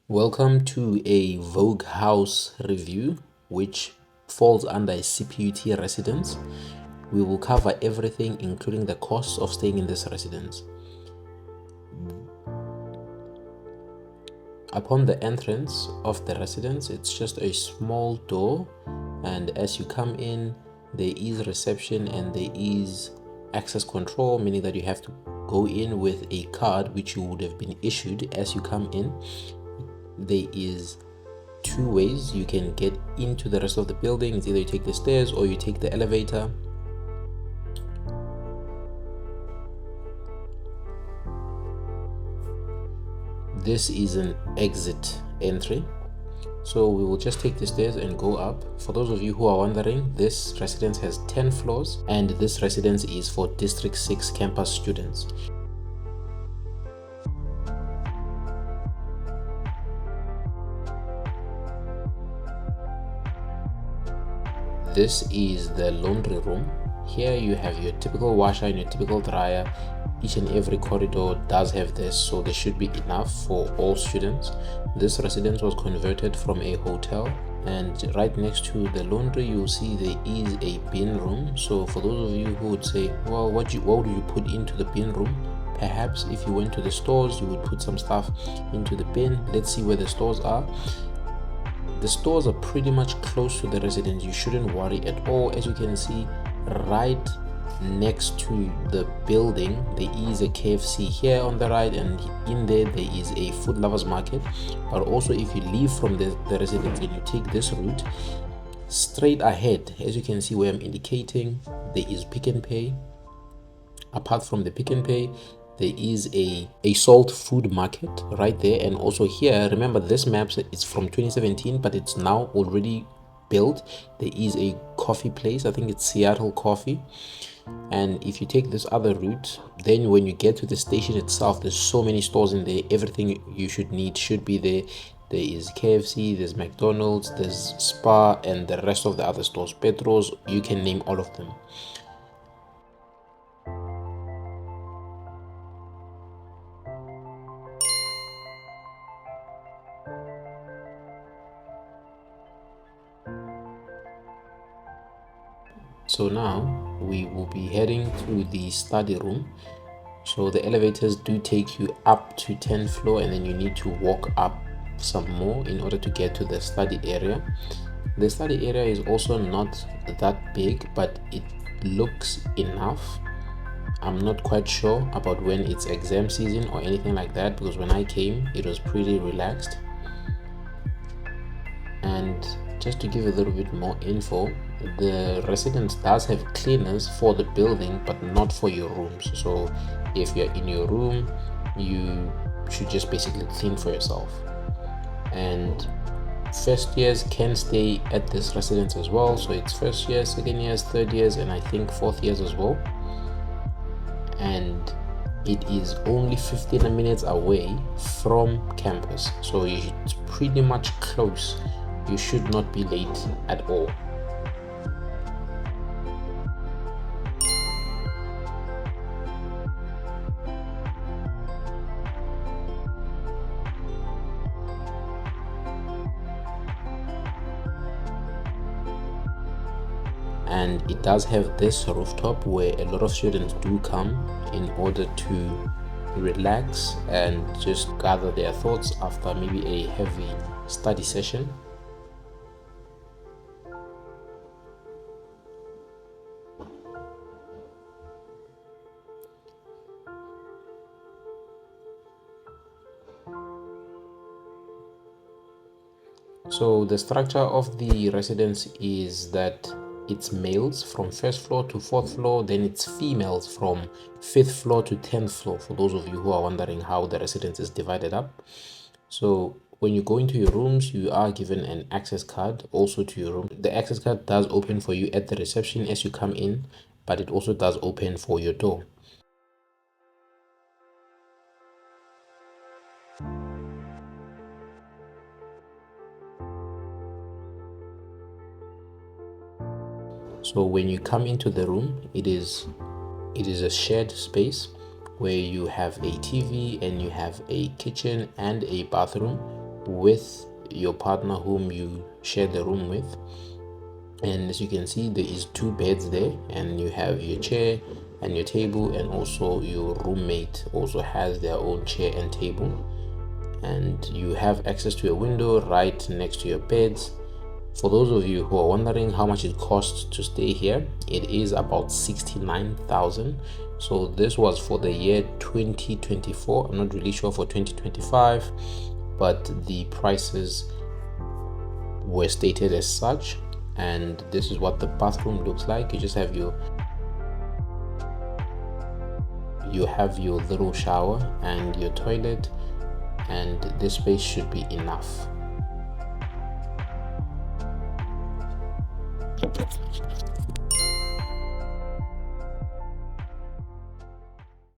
Welcome to a Vogue house review, which falls under a Cput residence. We will cover everything, including the costs of staying in this residence. Upon the entrance of the residence, it's just a small door, and as you come in, there is reception and there is access control, meaning that you have to go in with a card which you would have been issued as you come in. There is two ways you can get into the rest of the building. It's either you take the stairs or you take the elevator. This is an exit entry, so we will just take the stairs and go up. For those of you who are wondering, this residence has 10 floors, and this residence is for District 6 campus students. This is the laundry room. Here you have your typical washer and your typical dryer. Each and every corridor does have this, so there should be enough for all students. This residence was converted from a hotel, and right next to the laundry you'll see there is a bin room. So for those of you who would say, well, what do you put into the bin room? Perhaps if you went to the stores, you would put some stuff into the bin. Let's see where the stores are. The stores are pretty much close to the residence. You shouldn't worry at all. As you can see, right next to the building there is a KFC here on the right, and in there is a food lovers market. But also, if you leave from the residence and you take this route straight ahead, as you can see where I'm indicating, there is Pick n Pay. Apart from the Pick n Pay, there is a salt food market right there. And also here, remember this map is from 2017, but it's now already built. There is a coffee place, I think it's Seattle Coffee. And if you take this other route, then when you get to the station itself, there's so many stores in there. Everything you should need should be there. There is KFC, there's McDonald's, there's Spa, and the rest of the other stores, Petros, you can name all of them. So now we will be heading to the study room. So the elevators do take you up to 10th floor, and then you need to walk up some more in order to get to the study area. The study area is also not that big, but it looks enough. I'm not quite sure about when it's exam season or anything like that, because when I came it was pretty relaxed. And just to give a little bit more info, the residence does have cleaners for the building but not for your rooms. So if you're in your room, you should just basically clean for yourself. And first years can stay at this residence as well. So it's first years, second years, third years, and I think fourth years as well. And it is only 15 minutes away from campus, so it's pretty much close. You should not be late at all. And it does have this rooftop where a lot of students do come in order to relax and just gather their thoughts after maybe a heavy study session. So the structure of the residence is that it's males from first floor to fourth floor, then it's females from fifth floor to 10th floor, for those of you who are wondering how the residence is divided up. So when you go into your rooms, you are given an access card also to your room. The access card does open for you at the reception as you come in, but it also does open for your door. So when you come into the room, it is a shared space where you have a TV and you have a kitchen and a bathroom with your partner whom you share the room with. And as you can see, there is 2 beds there, and you have your chair and your table, and also your roommate also has their own chair and table. And you have access to a window right next to your beds. For those of you who are wondering how much it costs to stay here, it is about 69,000. So this was for the year 2024. I'm not really sure for 2025, but the prices were stated as such. And this is what the bathroom looks like. You just have your little shower and your toilet, and this space should be enough.